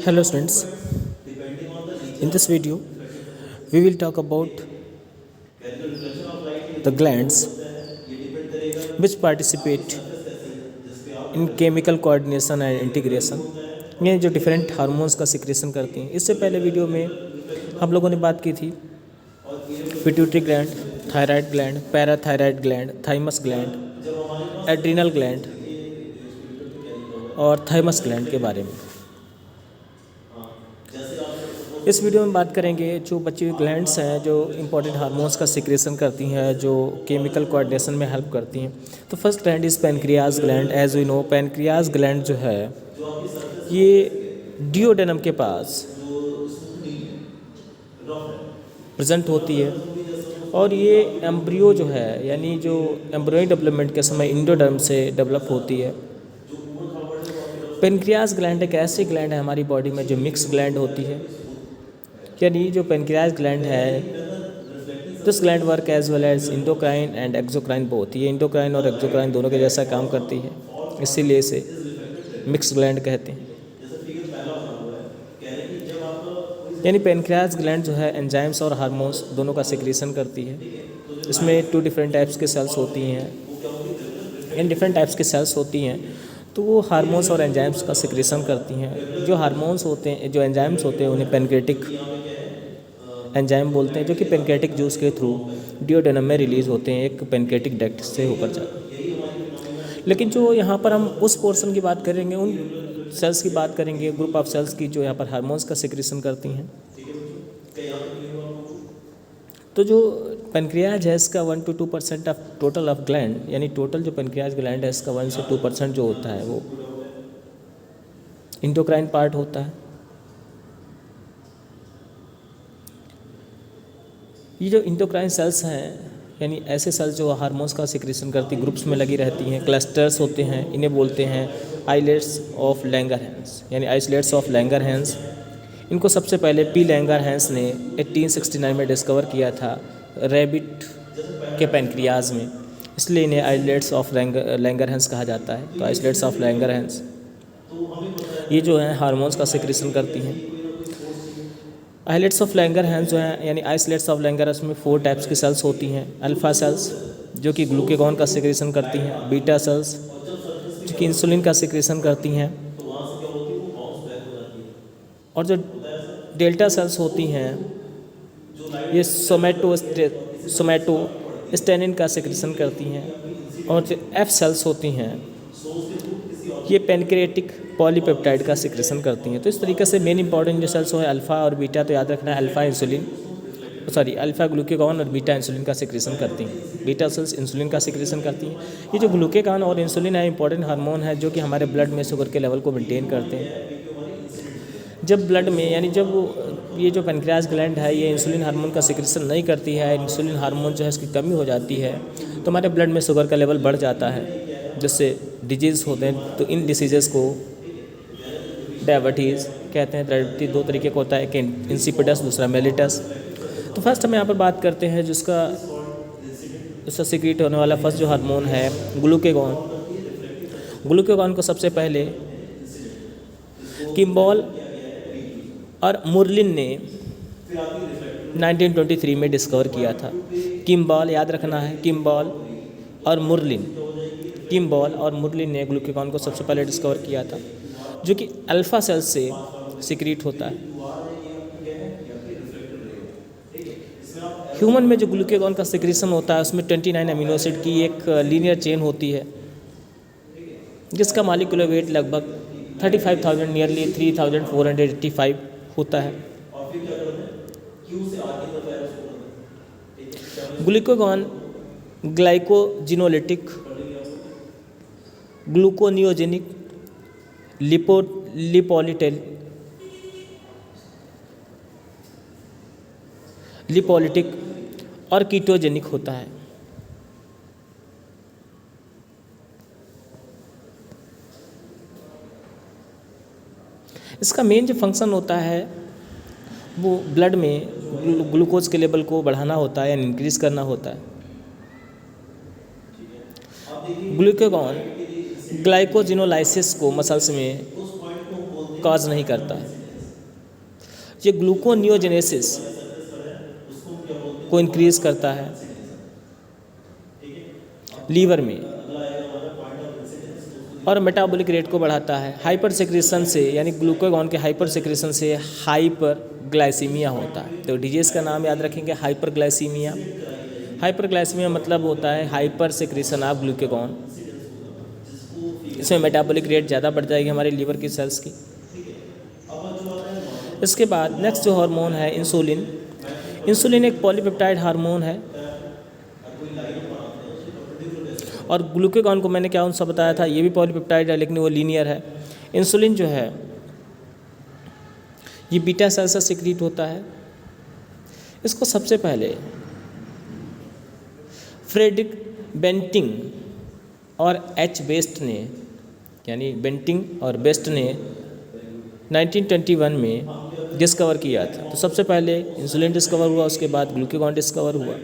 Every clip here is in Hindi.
Hello students, in this video we will talk about the glands which participate in chemical coordination and integration। ये जो डिफरेंट हार्मोन्स का सिक्रेशन करती हैं। इससे पहले वीडियो में हम लोगों ने बात की थी pituitary gland, thyroid gland, parathyroid gland, thymus gland, adrenal gland और थाइमस ग्लैंड के बारे में। इस वीडियो में बात करेंगे जो बची हुई ग्लैंड्स हैं जो इंपॉर्टेंट हार्मोन्स का सिक्रेशन करती हैं, जो केमिकल कोऑर्डिनेशन में हेल्प करती हैं। तो first gland is pancreas gland. As we know pancreas gland जो है ये डिओडेनम के पास प्रेजेंट होती है और ये एम्ब्रियो जो है यानी जो एम्ब्रियोनिक डेवलपमेंट के समय इंडोडर्म से डेवलप होती है। पैनक्रियाज ग्लैंड एक ऐसी ग्लैंड है हमारी बॉडी में जो मिक्स ग्लैंड होती है, यानी जो पैनक्रियाज ग्लैंड है this gland work as well as endocrine and exocrine both. ये इंडोक्राइन और एक्सोक्राइन दोनों के जैसा काम करती है, इसीलिए इसे मिक्स ग्लैंड कहते हैं। यानी पैनक्रियाज ग्लैंड जो है एंजाइम्स और हार्मोन्स दोनों का सिक्रेशन करती है। इसमें 2 डिफरेंट टाइप्स के सेल्स होती हैं। इन डिफरेंट टाइप्स के सेल्स होती हैं तो वो हार्मोन्स और एंजाइम्स का सिक्रेशन करती हैं। जो हार्मोन्स होते हैं, जो एंजाइम्स होते हैं उन्हें पैनक्रेटिक एंजाइम बोलते हैं, जो कि पैनक्रेटिक जूस के थ्रू डिओडेनम में रिलीज़ होते हैं एक पैनक्रेटिक डक्ट से होकर जाकर। लेकिन जो यहाँ पर हम उस पोर्शन की बात करेंगे, उन सेल्स की बात करेंगे, ग्रुप ऑफ सेल्स की जो यहाँ पर हार्मोन्स का सिक्रेशन करती हैं। तो जो पैनक्रियाज है इसका 1 to 2% of total of gland, यानी टोटल जो पैनक्रियाज ग्लैंड है इसका 1 से 2% जो होता है वो इंडोक्राइन पार्ट होता है। ये जो इंडोक्राइन सेल्स हैं यानी ऐसे सेल्स जो हार्मोन्स का सिक्रेशन करती ग्रुप्स में लगी रहती हैं, क्लस्टर्स होते हैं, इन्हें बोलते हैं आइलेट्स ऑफ लैंगरहैंस यानी आइसोलेट्स ऑफ लैंगरहैंस। इनको सबसे पहले पी लैंगरहैंस ने 1869 में डिस्कवर किया था रैबिट के पैनक्रियाज में, इसलिए इन्हें आइसोलेट्स ऑफ लैंगरहैंस कहा जाता है। तो आइसोलेट्स ऑफ लैंगरहैंस ये जो है हार्मोन्स का सिक्रेशन करती हैं। आइसोलेट्स ऑफ लैंगरहैंस जो है यानी आइसोलेट्स ऑफ लैंगरहैंस में 4 टाइप्स की सेल्स होती हैं। अल्फा सेल्स जो कि ग्लूकेगॉन का सिक्रेशन करती हैं, बीटा सेल्स जो कि इंसुलिन का सिक्रेशन करती हैं, और जो डेल्टा सेल्स होती हैं ये सोमैटोस्टेनिन का सिक्रेशन करती हैं, और जो एफ सेल्स होती हैं ये पैनक्रियाटिक पॉलीपेप्टाइड का सिक्रेशन करती हैं। तो इस तरीके से मेन इंपॉर्टेंट जो सेल्स है अल्फ़ा और बीटा, तो याद रखना है अल्फ़ा ग्लूकेगॉन और बीटा इंसुलिन का सिक्रेशन करती हैं। बीटा सेल्स इंसुलिन का सिक्रेशन करती हैं। ये जो ग्लूकेगॉन और इंसुलिन है इंपॉर्टेंट हार्मोन है जो कि हमारे ब्लड में शुगर के लेवल को मेंटेन करते हैं। जब ब्लड में यानी जब ये जो पैनक्रियाज ग्लैंड है ये इंसुलिन हार्मोन का सिक्रेशन नहीं करती है, इंसुलिन हार्मोन जो है इसकी कमी हो जाती है, तो हमारे ब्लड में शुगर का लेवल बढ़ जाता है, जिससे डिजीज़ होते हैं। तो इन डिसीज़ को डायबिटीज़ कहते हैं। डायबिटीज़ 2 तरीके का होता है, एक इंसिपिडस, दूसरा मेलिटस। तो फर्स्ट हम यहाँ पर बात करते हैं जिसका सिक्रेट होने वाला फर्स्ट जो हार्मोन है ग्लूकेगॉन। ग्लूकेगॉन को सबसे पहले किम्बॉल और मुरलिन ने 1923 में डिस्कवर किया था। किम्बॉल याद रखना है, किम्बॉल और मुरलिन ने ग्लूकेगॉन को सबसे पहले डिस्कवर किया था, जो कि अल्फ़ा सेल से सिक्रीट होता है। ह्यूमन में जो ग्लूकेगॉन का सिक्रेशन होता है उसमें 29 अमीनो एसिड की एक लीनियर चेन होती है, जिसका मॉलिक्यूलर वेट लगभग 35,000 नियरली 3,485 होता है। ग्लूकेगॉन ग्लाइकोजिनोलिटिक, ग्लूकोनियोजेनिक, लिपोलिटिक और कीटोजेनिक होता है। इसका मेन जो फंक्शन होता है वो ब्लड में ग्लूकोज के लेवल को बढ़ाना होता है या इंक्रीज करना होता है। ग्लूकेगॉन ग्लाइकोजिनोलाइसिस को मसल्स में कॉज नहीं करता है। ये ग्लूकोनियोजेनेसिस को इंक्रीज करता है लीवर में और मेटाबॉलिक रेट को बढ़ाता है। हाइपर सेक्रेशन से यानी ग्लूकागॉन के हाइपर सेक्रेशन से हाइपर ग्लाइसीमिया होता है। तो डिजीज़ का नाम याद रखेंगे हाइपर ग्लाइसीमिया। हाइपर ग्लाइसीमिया मतलब होता है हाइपर सेक्रेशन ऑफ ग्लूकागॉन। इसमें मेटाबॉलिक रेट ज़्यादा बढ़ जाएगी हमारे लीवर की सेल्स की। इसके बाद नेक्स्ट जो हार्मोन है इंसुलिन। इंसुलिन एक पॉलीपेप्टाइड हार्मोन है और ग्लूकागॉन को मैंने क्या उनसे बताया था, ये भी पॉलीपेप्टाइड है लेकिन वो लीनियर है। इंसुलिन जो है ये बीटा सेल से सिक्रीट होता है। इसको सबसे पहले फ्रेडरिक बेंटिंग और एच बेस्ट ने यानी बेंटिंग और बेस्ट ने 1921 में डिस्कवर किया था। तो सबसे पहले इंसुलिन डिस्कवर हुआ, उसके बाद ग्लूकागॉन डिस्कवर हुआ।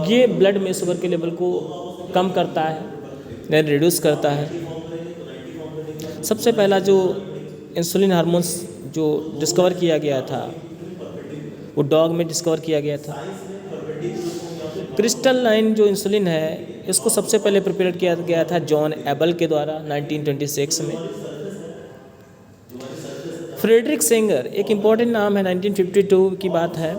ये ब्लड में शुगर के लेवल को कम करता है यानी रिड्यूस करता है। सबसे पहला जो इंसुलिन हार्मोन्स जो डिस्कवर किया गया था वो डॉग में डिस्कवर किया गया था। क्रिस्टलाइन जो इंसुलिन है इसको सबसे पहले प्रिपेयर किया गया था जॉन एबल के द्वारा 1926 में। फ्रेडरिक सेंगर एक इम्पॉर्टेंट नाम है, 1952 की बात है।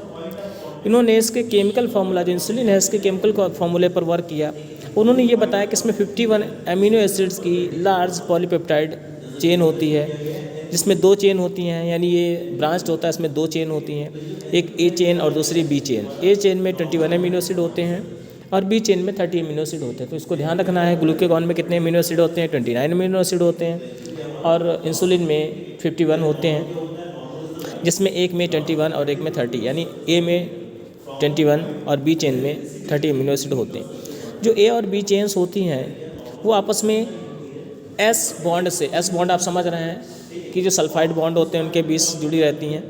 इन्होंने इसके केमिकल फार्मूला जो इंसुलिन है इसके केमिकल फार्मूले पर वर्क किया। उन्होंने ये बताया कि इसमें 51 अमीनो एसिड्स की लार्ज पॉलीपेप्टाइड चेन होती है, जिसमें 2 चेन होती हैं, यानी ये ब्रांच्ड होता है, इसमें 2 चेन होती हैं, एक ए चेन और दूसरी बी चेन। ए चेन में 21 अमीनो एसिड होते हैं और बी चेन में 30 अमीनो एसिड होते हैं। तो इसको ध्यान रखना है, ग्लूकागॉन में कितने अमीनो एसिड होते हैं, 29 अमीनो एसिड होते हैं और इंसुलिन में 51 होते हैं, जिसमें एक में 21 और एक में 30, यानी ए में 21 और बी चेन में 30 अमीनो एसिड होते हैं। जो ए और बी चेन्स होती हैं वो आपस में एस बॉन्ड से, एस बॉन्ड आप समझ रहे हैं कि जो सल्फाइड बॉन्ड होते हैं उनके बीच जुड़ी रहती हैं,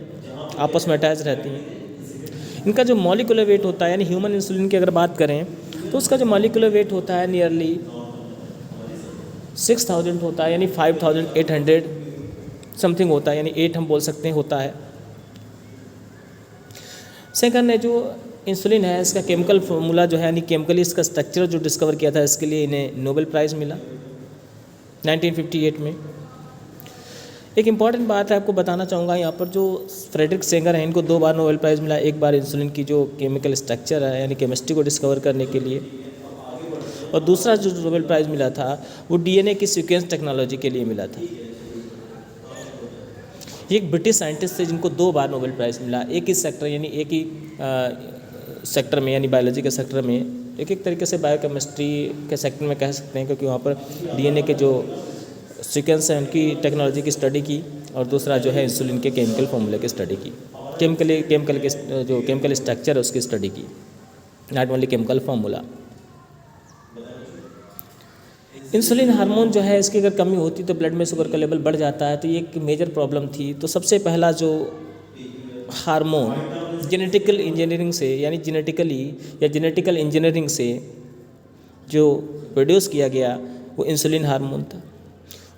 आपस में अटैच रहती हैं। इनका जो मॉलिक्यूलर वेट होता है यानी ह्यूमन इंसुलिन की अगर बात करें तो उसका जो मॉलिक्यूलर वेट होता है नियरली 6000 होता है, यानी 5800 समथिंग होता है, यानी 8 हम बोल सकते हैं होता है। सेकंड है जो इंसुलिन है इसका केमिकल फार्मूला जो है यानी केमिकली इसका स्ट्रक्चर जो डिस्कवर किया था, इसके लिए इन्हें नोबेल प्राइज़ मिला 1958 में। एक इम्पॉर्टेंट बात है आपको बताना चाहूँगा यहाँ पर, जो फ्रेडरिक सेंगर हैं इनको 2 बार नोबेल प्राइज़ मिला। एक बार इंसुलिन की जो केमिकल स्ट्रक्चर है यानी केमिस्ट्री को डिस्कवर करने के लिए, और दूसरा जो नोबेल प्राइज़ मिला था वो डीएनए की सीक्वेंस टेक्नोलॉजी के लिए मिला था। ये एक ब्रिटिश साइंटिस्ट थे जिनको 2 बार नोबेल प्राइज़ मिला, एक ही सेक्टर यानी एक ही सेक्टर में यानी बायोलॉजी के सेक्टर में, एक तरीके से बायोकेमिस्ट्री के सेक्टर में कह सकते हैं, क्योंकि वहाँ पर डीएनए के जो सीक्वेंस हैं उनकी टेक्नोलॉजी की स्टडी की, और दूसरा जो है इंसुलिन के केमिकल फार्मूले की स्टडी की, केमिकल के जो केमिकल स्ट्रक्चर है उसकी स्टडी की, not only chemical formula. Insulin hormone जो है इसकी अगर कमी होती तो ब्लड में शुगर का लेवल बढ़ जाता है, तो ये एक मेजर प्रॉब्लम थी। तो सबसे पहला जो हार्मोन जेनेटिकल इंजीनियरिंग से यानी जेनेटिकल इंजीनियरिंग से जो प्रोड्यूस किया गया वो इंसुलिन हार्मोन था।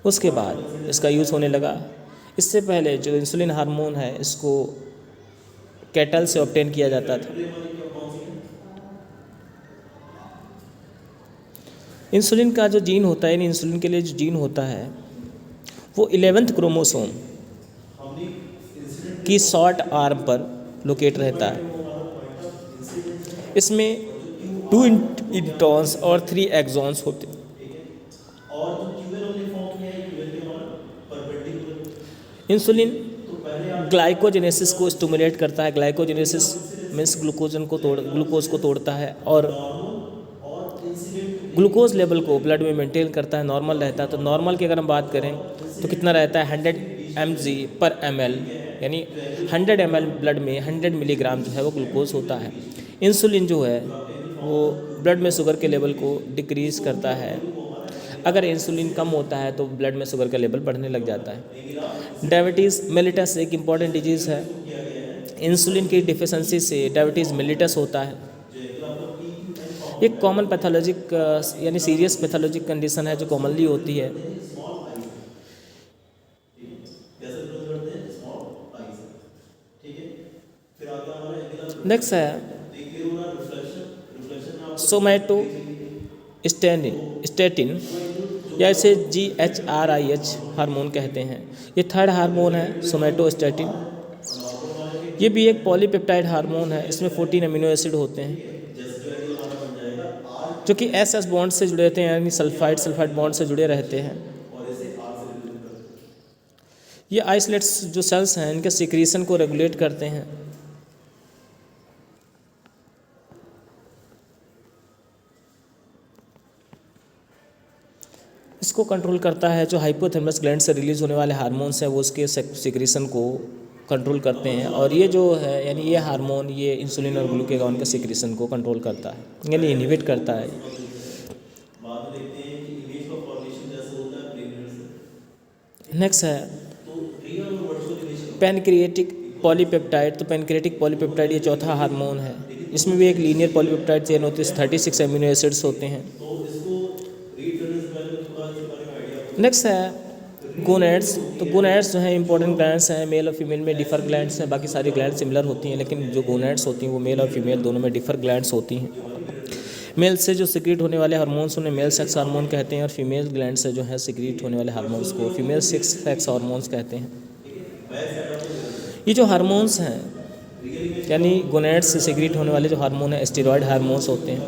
उसके बाद इसका यूज़ होने लगा। इससे पहले जो इंसुलिन हार्मोन है इसको कैटल से ऑब्टेन किया जाता था। इंसुलिन का जो जीन होता है यानी इंसुलिन के लिए जो जीन होता है वो 11th क्रोमोसोम की शॉर्ट आर्म पर लोकेट रहता है। इसमें 2 इंट्रॉन्स और 3 एक्सॉन्स होते हैं। इंसुलिन ग्लाइकोजेनेसिस को स्टिमुलेट करता है। ग्लाइकोजेनेसिस मीन्स ग्लूकोज को तोड़ता है और ग्लूकोज लेवल को ब्लड में मेंटेन करता है, नॉर्मल रहता है। तो नॉर्मल की अगर हम बात करें तो कितना रहता है 100 mg/ml, यानी 100 ml ब्लड में 100 मिलीग्राम जो है वो ग्लूकोज होता है। इंसुलिन जो है वो ब्लड में शुगर के लेवल को डिक्रीज़ करता है। अगर इंसुलिन कम होता है तो ब्लड में शुगर का लेवल बढ़ने लग जाता है। डायबिटीज़ मेलिटस एक इम्पॉर्टेंट डिजीज़ है। इंसुलिन की डिफिशेंसी से डायबिटीज़ मेलिटस होता है। एक कॉमन पैथोलॉजिक यानी सीरियस पैथोलॉजिक कंडीशन है जो कॉमनली होती है। नेक्स्ट है सोमैटोस्टैटिन या इसे GHRIH हार्मोन कहते हैं। ये थर्ड हार्मोन है सोमैटोस्टैटिन। ये भी एक पॉलीपेप्टाइड हार्मोन है। इसमें 14 अमीनो एसिड होते हैं जो कि SS बॉन्ड से जुड़े रहते हैं, यानी सल्फाइड बॉन्ड से जुड़े रहते हैं। ये आइसोलेट्स जो सेल्स हैं इनके सिक्रीशन को रेगुलेट करते हैं। इसको कंट्रोल करता है जो हाइपोथैलेमस ग्लैंड से रिलीज होने वाले हार्मोन्स हैं, वो उसके सिक्रीशन को कंट्रोल करते हैं। और ये जो है यानी ये हार्मोन ये इंसुलिन और ग्लूकागॉन के सिक्रीशन को कंट्रोल करता है, यानी इनहिबिट करता है। नेक्स्ट है पैनक्रिएटिक पॉलीपेप्टाइड। तो पैनक्रिएटिक पॉलीपेप्टाइड ये चौथा हार्मोन है। इसमें भी एक लीनियर पॉलीपेप्टाइड चेन होती है, 36 अमीनो एसिड्स होते हैं। नेक्स्ट है गोनैड्स। तो गोनैड्स जो हैं इंपॉर्टेंट ग्लैंड्स हैं, मेल और फीमेल में डिफर ग्लैंड्स हैं। बाकी सारी ग्लैंड सिमिलर होती हैं, लेकिन जो गोनैड्स होती हैं वो मेल और फीमेल दोनों में डिफर ग्लैंड्स होती हैं। मेल से जो सिक्रीट होने वाले हार्मोन्स उन्हें मेल सेक्स हार्मोन कहते हैं, और फीमेल ग्लैंड से जो है सिक्रीट होने वाले हार्मोन्स को फीमेल सेक्स हार्मोन्स कहते हैं। ये जो हार्मोन्स हैं यानी गोनैड्स से सिक्रीट होने वाले जो हार्मोन हैं स्टेरॉयड हार्मोन्स होते हैं।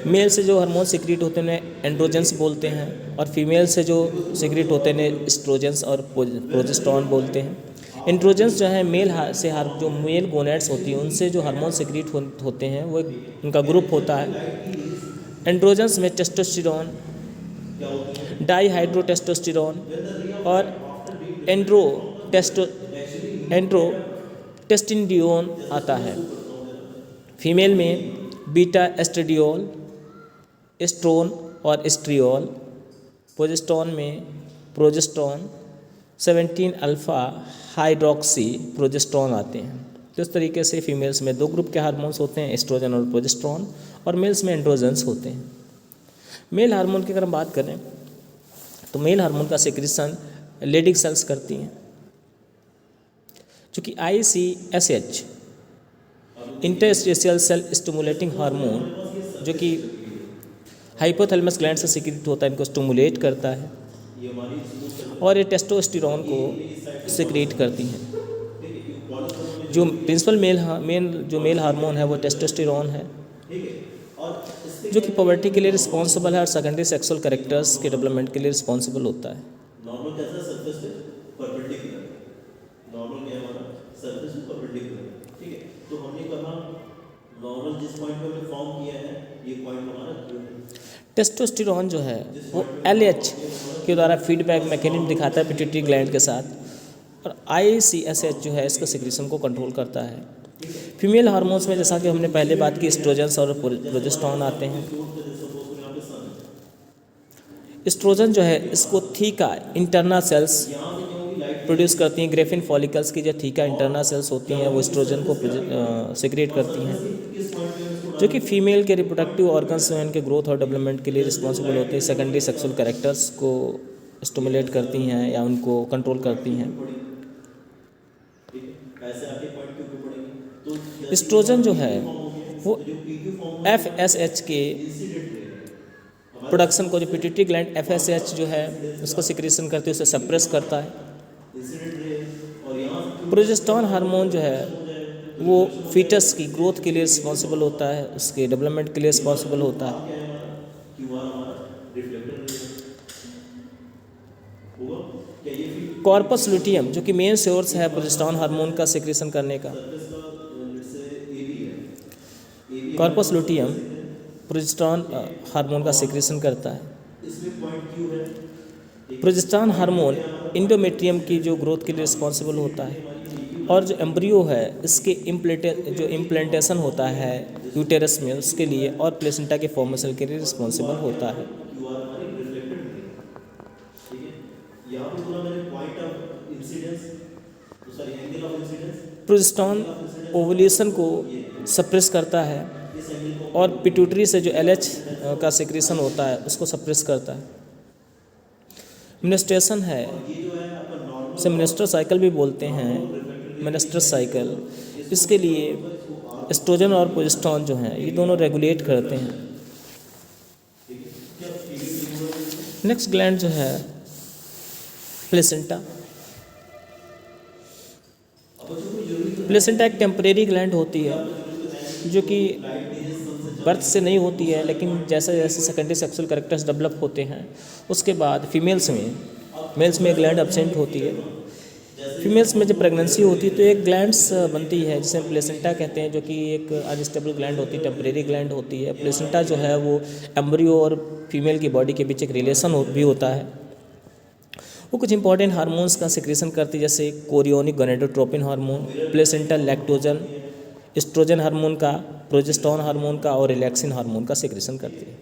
मेल से जो हार्मोन सिक्रीट होते हैं उन्हें एंड्रोजेंस बोलते हैं, और फीमेल से जो सिक्रीट होते हैं उन्हें एस्ट्रोजेंस और प्रोजेस्टेरॉन बोलते हैं। एंड्रोजेंस जो है जो मेल गोनैड्स होती हैं उनसे जो हार्मोन सिक्रीट होते हैं वो उनका ग्रुप होता है। एंड्रोजेंस में टेस्टोस्टेरोन, डाईहाइड्रोटेस्टोस्टेरोन और एंड्रोटेस्टिंडियोन आता है। फीमेल में बीटा एस्ट्रेडियोल, एस्ट्रोन और एस्ट्रियोल। प्रोजेस्टेरॉन में प्रोजेस्टेरॉन, 17 अल्फा हाइड्रोक्सी प्रोजेस्टेरॉन आते हैं। तो इस तरीके से फीमेल्स में दो ग्रुप के हार्मोन्स होते हैं, एस्ट्रोजन और प्रोजेस्टेरॉन, और मेल्स में एंड्रोजेंस होते हैं। मेल हार्मोन की अगर हम बात करें तो मेल हार्मोन का सिक्रीशन लेडिक सेल्स करती हैं, जो कि ICSH interstitial cell stimulating hormone जो कि हाइपोथैलेमस ग्लैंड से सिक्रीट होता है इनको स्टिमुलेट करता है, और ये टेस्टोस्टेरोन को सिक्रीट करती हैं। जो प्रिंसिपल मेल हार्मोन है वो टेस्टोस्टेरोन है, जो कि पुबर्टी के लिए रिस्पॉन्सिबल है और सेकेंडरी सेक्सुअल कैरेक्टर्स के डेवलपमेंट के लिए रिस्पॉन्सिबल होता है। टेस्टोस्टेरोन जो है वो LH के द्वारा फीडबैक मैकेनिज्म दिखाता है पिट्यूटरी ग्लैंड के साथ, और ICSH जो है इसका सिक्रीशन को कंट्रोल करता है। फीमेल हार्मोन्स में जैसा कि हमने पहले बात की एस्ट्रोजेंस और प्रोजेस्टेरॉन आते हैं। एस्ट्रोजन जो है इसको थीका इंटरना सेल्स प्रोड्यूस करती हैं। ग्रेफिन फॉलिकल्स की जो थीका इंटरना सेल्स होती हैं वो एस्ट्रोजन को सिक्रेट करती हैं, जो कि फीमेल के रिप्रोडक्टिव ऑर्गन्स हैं इनके ग्रोथ और डेवलपमेंट के लिए रिस्पॉन्सिबल होती हैं। सेकेंडरी सेक्सुअल कैरेक्टर्स को स्टिमुलेट करती हैं या उनको कंट्रोल करती हैं। एस्ट्रोजन जो है वो FSH के प्रोडक्शन को, जो पिट्यूटरी ग्लैंड FSH जो है उसको सिक्रीशन करती है, उसे सप्रेस करता है। प्रोजेस्टेरॉन हार्मोन जो है वो फीटस की ग्रोथ के लिए रिस्पॉन्सिबल होता है, उसके डेवलपमेंट के लिए रिस्पॉन्सिबल होता है। कॉर्पस लुटियम जो कि मेन सोर्स है प्रोजेस्टेरॉन हार्मोन का सिक्रीशन करने का। कॉर्पस लुटियम प्रोजेस्टेरॉन हार्मोन का सिक्रीशन करता है। प्रोजेस्टेरॉन हार्मोन इंडोमेट्रियम की जो ग्रोथ के लिए रिस्पॉन्सिबल होता है, और जो एम्ब्रियो है इसके इम्प्लांटेशन होता है यूटेरस में उसके लिए, और प्लेसेंटा के फॉर्मेशन के लिए रिस्पॉन्सिबल होता है। प्रोजेस्टेरॉन ओवुलेशन को सप्रेस करता है, और पिट्यूटरी से जो LH का सिक्रीशन होता है उसको सप्रेस करता है। मिनिस्ट्रेशन है, इसे मिनिस्टर साइकिल भी बोलते हैं, मिनिस्टर साइकिल। इसके लिए एस्ट्रोजन और प्रोजेस्टेरॉन जो हैं ये दोनों रेगुलेट करते हैं। नेक्स्ट ग्लैंड जो है प्लेसेंटा। प्लेसेंटा एक टेम्परेरी ग्लैंड होती है जो कि बर्थ से नहीं होती है, लेकिन जैसे जैसे सेकेंडरी सेक्सुअल कैरेक्टर्स डेवलप होते हैं उसके बाद फीमेल्स में ग्लैंड एब्सेंट होती है। फीमेल्स में जब प्रेगनेंसी होती है तो एक ग्लैंड्स बनती है जिसे प्लेसेंटा कहते हैं, जो कि एक अनस्टेबल ग्लैंड होती है, टेम्परेरी ग्लैंड होती है। प्लेसेंटा जो है वो एम्ब्रियो और फीमेल की बॉडी के बीच एक रिलेशन भी होता है। वो कुछ इंपॉर्टेंट हार्मोन्स का सिक्रेशन करती है, जैसे chorionic gonadotropin hormone, placental lactogen, oestrogen hormone का, प्रोजेस्टेरॉन हार्मोन का और रिलैक्सिन हार्मोन का सिक्रेशन करती है।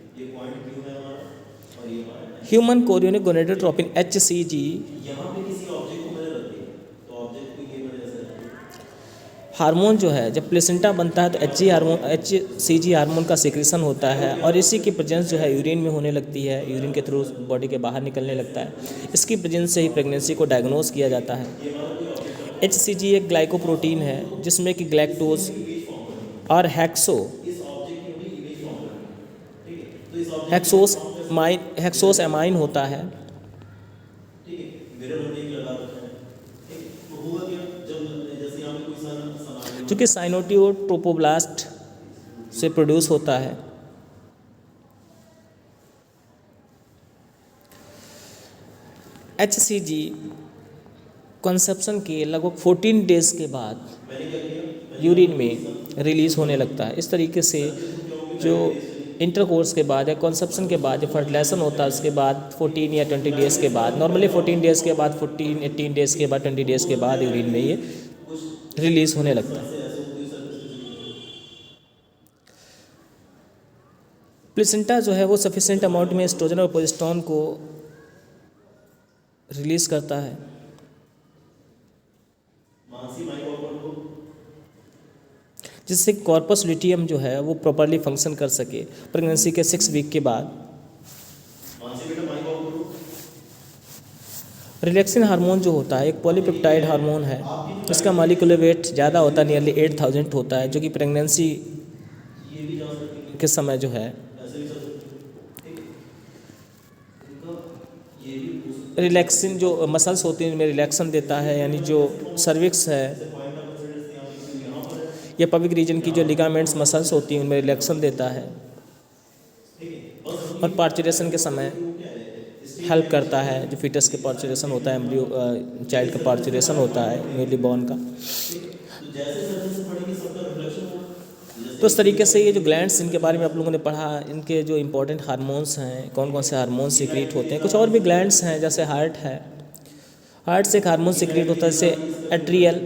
Human chorionic gonadotropin HCG hormone जो है जब प्लेसेंटा बनता है तो HCG हार्मोन का सिक्रेशन होता है और इसी की प्रेजेंस जो है यूरिन में होने लगती है, यूरिन के थ्रू बॉडी के बाहर निकलने लगता है। इसकी प्रेजेंस से ही प्रेगनेंसी को डायग्नोज किया जाता है। HCG एक ग्लाइकोप्रोटीन है जिसमें कि ग्लैक्टोज और हेक्सोस एमाइन होता है। जो कि साइनोटियोट्रोपोब्लास्ट से प्रोड्यूस होता है। HCG कंसेप्शन के लगभग 14 डेज के बाद यूरिन में रिलीज होने लगता है। इस तरीके से जो इंटरकोर्स के बाद या कंसेप्शन के बाद जो फर्टिलाइजेशन होता है उसके बाद 14 या 20 डेज़ के बाद, नॉर्मली 14 डेज़ के बाद, 18 डेज़ के बाद, 20 डेज़ के बाद यूरिन में ये रिलीज होने लगता है। प्लेसेंटा जो है वो सफिशिएंट अमाउंट में एस्ट्रोजन और प्रोजेस्टेरॉन को रिलीज करता है। जिससे कॉर्पस ल्यूटियम जो है वो प्रॉपर्ली फंक्शन कर सके प्रेगनेंसी के 6 वीक के बाद। रिलैक्सिन हार्मोन जो होता है एक पॉलीपेप्टाइड हार्मोन है। इसका मॉलिक्यूलर वेट ज़्यादा होता है, नियरली 8000 होता है, जो कि प्रेगनेंसी के समय जो है रिलैक्सिन जो मसल्स होती हैं उनमें रिलैक्सन देता है। यानी जो सर्विक्स है या पबिक रीजन की जो लिगामेंट्स मसल्स होती हैं उनमें रिलैक्सन देता है और पार्चुरेशन के समय हेल्प करता है। जो फीटस के पार्चुरेशन होता है, एम्ब्रियो चाइल्ड का पार्चुरेशन होता है न्यूली बॉर्न का। तो इस तरीके से ये जो ग्लैंड्स इनके बारे में आप लोगों ने पढ़ा, इनके जो इंपॉर्टेंट हार्मोन्स हैं, कौन कौन से हार्मोन्स सीक्रेट होते हैं। कुछ और भी ग्लैंड्स हैं जैसे हार्ट है, हार्ट से एक हार्मोन सीक्रेट होता है जैसे एट्रियल।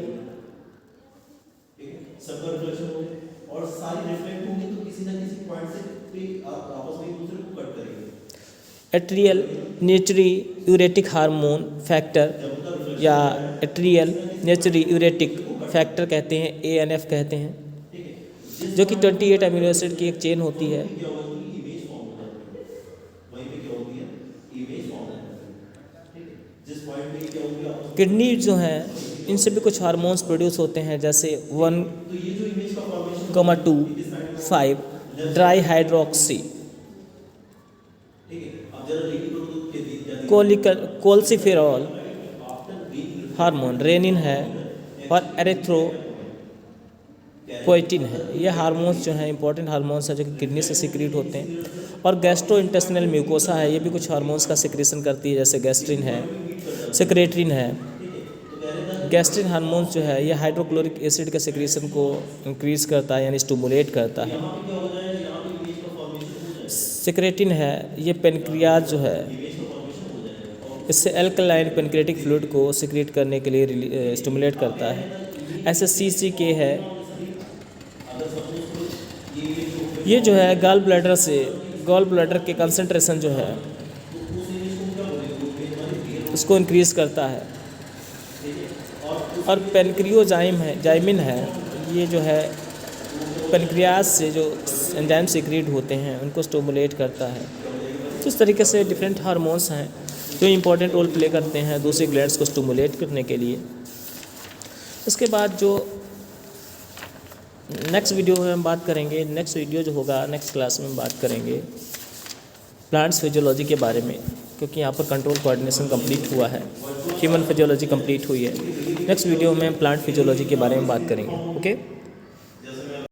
एट्रियल नेचुरी यूरेटिक हार्मोन फैक्टर या एट्रियल नेचुरी यूरेटिक फैक्टर कहते हैं, ANF कहते हैं, जो कि 28 अमीनो एसिड की एक चेन होती है। किडनी जो है इनसे भी कुछ हार्मोन्स प्रोड्यूस होते हैं जैसे 1,2,5 ड्राई हाइड्रोक्सी कोल्सिफेरॉल हार्मोन, रेनिन है और एरिथ्रोपोइटिन है। ये हार्मोन्स जो हैं इंपॉर्टेंट हार्मोन्स हैं जो कि किडनी से सिक्रीट होते हैं। और गैस्ट्रोइंटेस्टिनल म्यूकोसा है, ये भी कुछ हार्मोन्स का सिक्रेशन करती है जैसे गैस्ट्रिन है, सेक्रेटरिन है। गैस्ट्रिन हार्मोन्स जो है ये हाइड्रोक्लोरिक एसिड के सिक्रेशन को इंक्रीज करता है यानी स्टिमुलेट करता है। सेक्रेटिन है ये पेनक्रियाज जो है इससे एल्कलाइन पेनक्रियाटिक फ्लूइड को सिक्रेट करने के लिए स्टिमुलेट करता है। ऐसे CCK है, ये जो है गॉल ब्लैडर के कंसंट्रेशन जो है उसको इंक्रीज करता है। और जाइमिन है, ये जो है पेनक्रियाज से जो एंजाइम सिक्रेट होते हैं उनको स्टिमुलेट करता है। तो इस तरीके से डिफरेंट हार्मोन्स हैं जो इम्पोर्टेंट रोल प्ले करते हैं दूसरी ग्लैंड्स को स्टिमुलेट करने के लिए। इसके बाद जो नेक्स्ट वीडियो में हम बात करेंगे, नेक्स्ट वीडियो जो होगा नेक्स्ट क्लास में हम बात करेंगे प्लांट्स फिजियोलॉजी के बारे में, क्योंकि यहाँ पर कंट्रोल कोऑर्डिनेशन कंप्लीट हुआ है, ह्यूमन फिजियोलॉजी कंप्लीट हुई है। नेक्स्ट वीडियो में प्लांट फिजियोलॉजी के बारे में बात करेंगे। ओके।